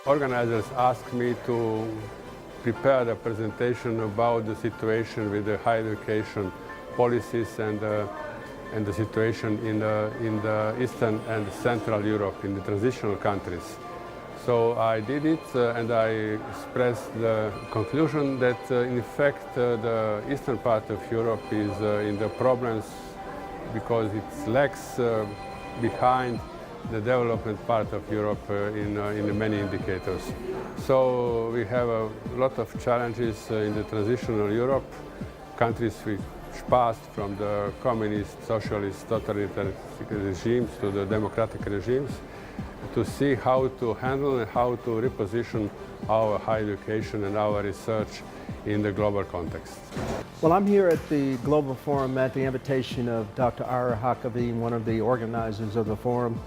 Organizers asked me to prepare a presentation about the situation with the higher education policies and the situation in the Eastern and Central Europe, in the transitional countries. So I did it and I expressed the conclusion that in fact the eastern part of Europe is in the problems because it lags behind the development part of Europe in many indicators. So we have a lot of challenges in the transitional Europe, countries which passed from the communist, socialist, totalitarian regimes to the democratic regimes, to see how to handle and how to reposition our higher education and our research in the global context. Well, I'm here at the Global Forum at the invitation of Dr. Ara Hakavi, one of the organizers of the forum,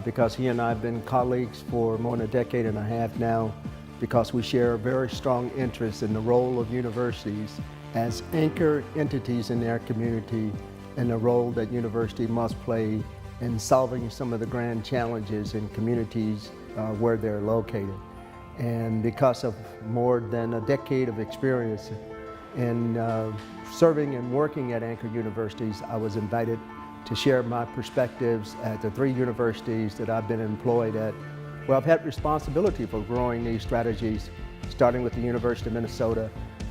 because he and I have been colleagues for more than a decade and a half now, because we share a very strong interest in the role of universities as anchor entities in their community and the role that university must play in solving some of the grand challenges in communities where they're located. And because of more than a decade of experience in serving and working at anchor universities, I was invited to share my perspectives at the 3 universities that I've been employed at, where I've had responsibility for growing these strategies, starting with the University of Minnesota,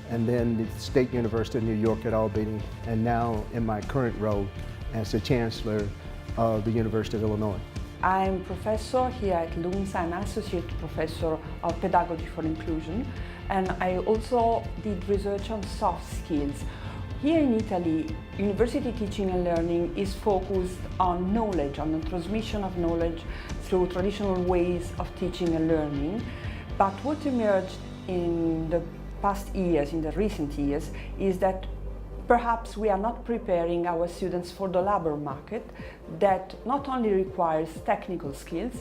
and then the State University of New York at Albany, and now in my current role as the Chancellor of the University of Illinois. I'm professor here at LUMSA, an associate professor of pedagogy for inclusion, and I also did research on soft skills. Here in Italy, university teaching and learning is focused on knowledge, on the transmission of knowledge through traditional ways of teaching and learning. But what emerged in the past years, in the recent years, is that perhaps we are not preparing our students for the labor market that not only requires technical skills,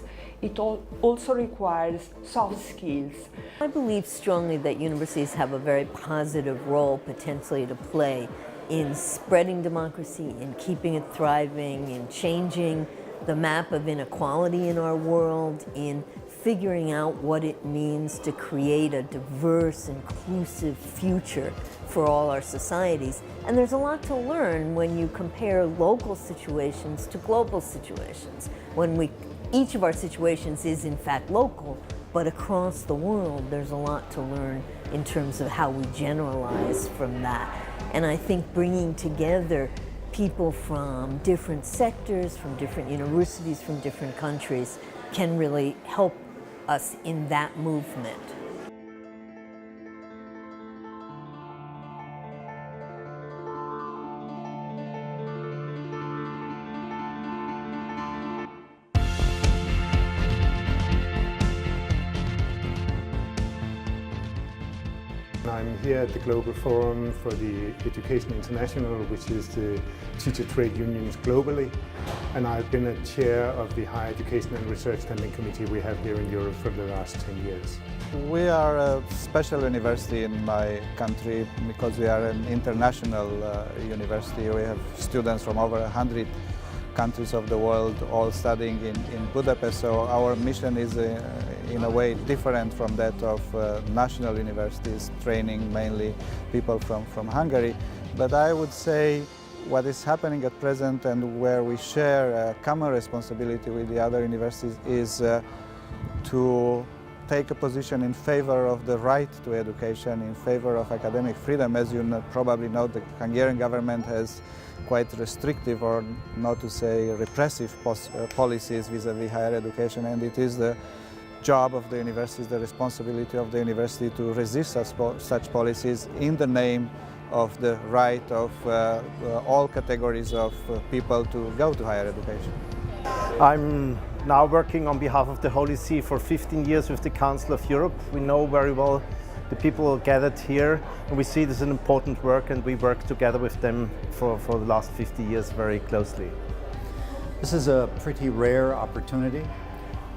it also requires soft skills. I believe strongly that universities have a very positive role potentially to play in spreading democracy, in keeping it thriving, in changing the map of inequality in our world, in figuring out what it means to create a diverse, inclusive future for all our societies. And there's a lot to learn when you compare local situations to global situations. Each of our situations is in fact local, but across the world there's a lot to learn in terms of how we generalize from that. And I think bringing together people from different sectors, from different universities, from different countries can really help us in that movement. I'm here at the Global Forum for the Education International, which is the teacher trade unions globally. And I've been a chair of the Higher Education and Research Standing Committee we have here in Europe for the last 10 years. We are a special university in my country because we are an international university. We have students from over 100 countries of the world all studying in Budapest. So our mission is in a way different from that of national universities, training mainly people from Hungary. But I would say what is happening at present and where we share a common responsibility with the other universities is to take a position in favor of the right to education, in favor of academic freedom. As you probably know, the Hungarian government has quite restrictive, or not to say repressive, policies vis-à-vis higher education, and it is the job of the universities, the responsibility of the university to resist such policies in the name of the right of all categories of people to go to higher education. I'm now working on behalf of the Holy See for 15 years with the Council of Europe. We know very well the people gathered here, and we see this as an important work, and we work together with them for the last 50 years very closely. This is a pretty rare opportunity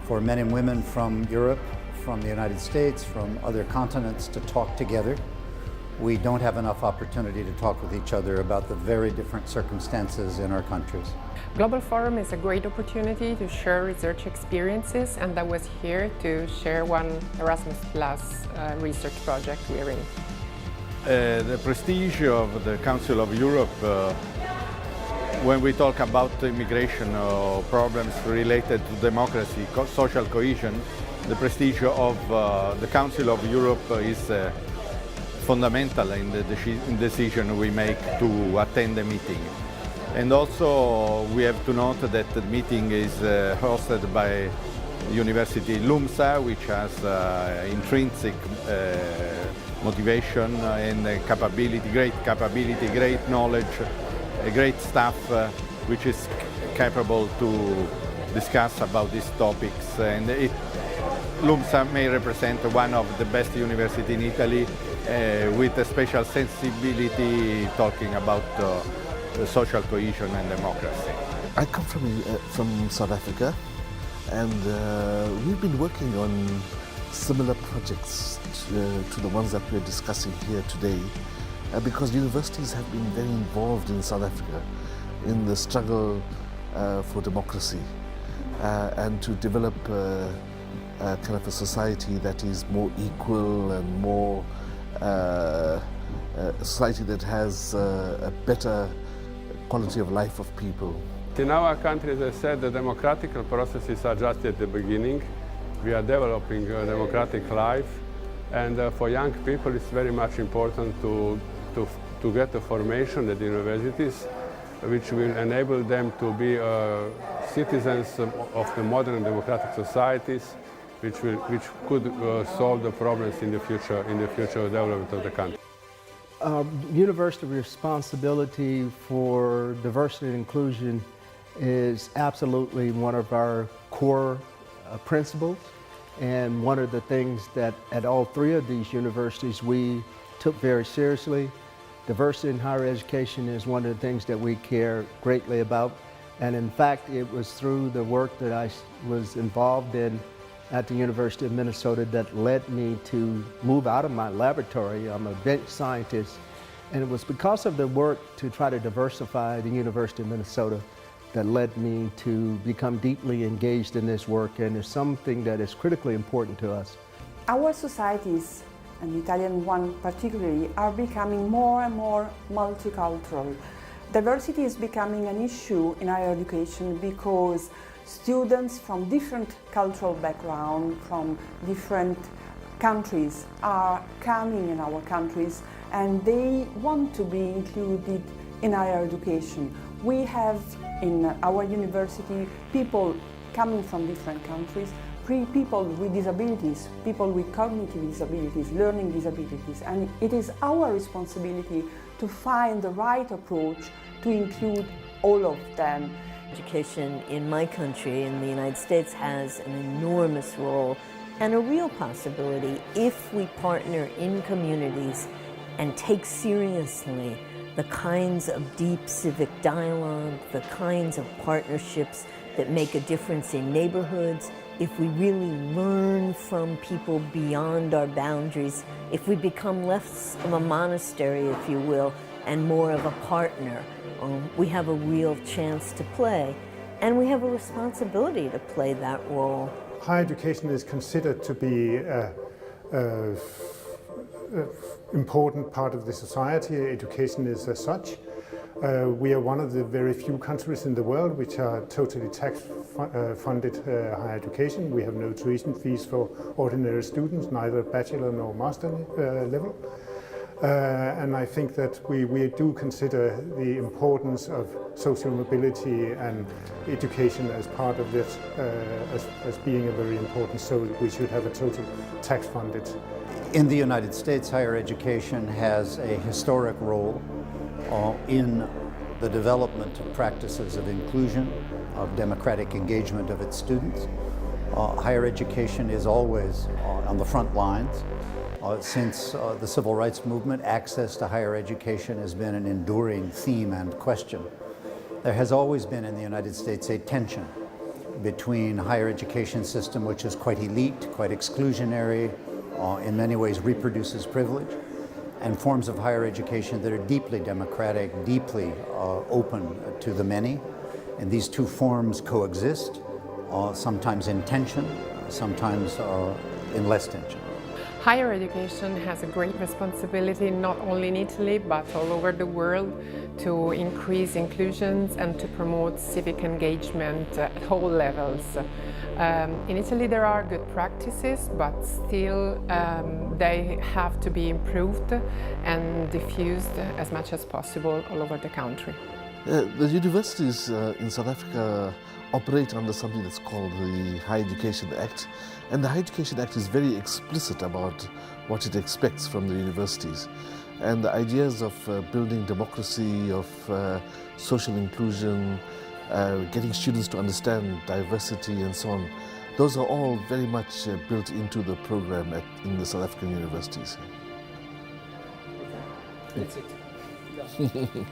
for men and women from Europe, from the United States, from other continents to talk together we don't have enough opportunity to talk with each other about the very different circumstances in our countries. Global Forum is a great opportunity to share research experiences, and I was here to share one Erasmus Plus research project we're in. The prestige of the Council of Europe, when we talk about immigration or problems related to democracy, social cohesion, the prestige of the Council of Europe is fundamental in the decision we make to attend the meeting. And also we have to note that the meeting is hosted by University LUMSA, which has intrinsic motivation and capability, great knowledge, a great staff which is capable to discuss about these topics. And LUMSA may represent one of the best universities in Italy with a special sensibility talking about social cohesion and democracy. I come from South Africa, and we've been working on similar projects to the ones that we're discussing here today, because universities have been very involved in South Africa in the struggle for democracy and to develop kind of a society that is more equal and more a society that has a better quality of life of people. In our country, as I said, the democratic processes are just at the beginning. We are developing a democratic life, and for young people it's very much important to get a formation at the universities which will enable them to be citizens of the modern democratic societies which could solve the problems in the future development of the country. University responsibility for diversity and inclusion is absolutely one of our core principles, and one of the things that at all three of these universities we took very seriously. Diversity in higher education is one of the things that we care greatly about, and in fact it was through the work that I was involved in at the University of Minnesota that led me to move out of my laboratory. I'm a bench scientist, and it was because of the work to try to diversify the University of Minnesota that led me to become deeply engaged in this work, and it's something that is critically important to us. Our societies, and the Italian one particularly, are becoming more and more multicultural. Diversity is becoming an issue in higher education because students from different cultural backgrounds, from different countries are coming in our countries, and they want to be included in higher education. We have in our university people coming from different countries, people with disabilities, people with cognitive disabilities, learning disabilities, and it is our responsibility to find the right approach to include all of them. Education in my country, in the United States, has an enormous role and a real possibility if we partner in communities and take seriously the kinds of deep civic dialogue, the kinds of partnerships that make a difference in neighborhoods, if we really learn from people beyond our boundaries, if we become less of a monastery, if you will, and more of a partner, we have a real chance to play, and we have a responsibility to play that role. Higher education is considered to be an important part of the society. Education is as such. We are one of the very few countries in the world which are totally tax-funded higher education. We have no tuition fees for ordinary students, neither bachelor nor master level. And I think that we do consider the importance of social mobility and education as part of this, as being a very important, so we should have a total tax-funded. In the United States, higher education has a historic role in the development of practices of inclusion, of democratic engagement of its students. Higher education is always on the front lines. Since the civil rights movement, access to higher education has been an enduring theme and question. There has always been in the United States a tension between higher education system, which is quite elite, quite exclusionary, in many ways reproduces privilege, and forms of higher education that are deeply democratic, deeply open to the many. And these two forms coexist, sometimes in tension, sometimes in less tension. Higher education has a great responsibility, not only in Italy, but all over the world, to increase inclusions and to promote civic engagement at all levels. In Italy there are good practices, but still they have to be improved and diffused as much as possible all over the country. The universities in South Africa operate under something that's called the Higher Education Act, and the Higher Education Act is very explicit about what it expects from the universities. And the ideas of building democracy, of social inclusion, getting students to understand diversity and so on, those are all very much built into the program in the South African universities. That's it.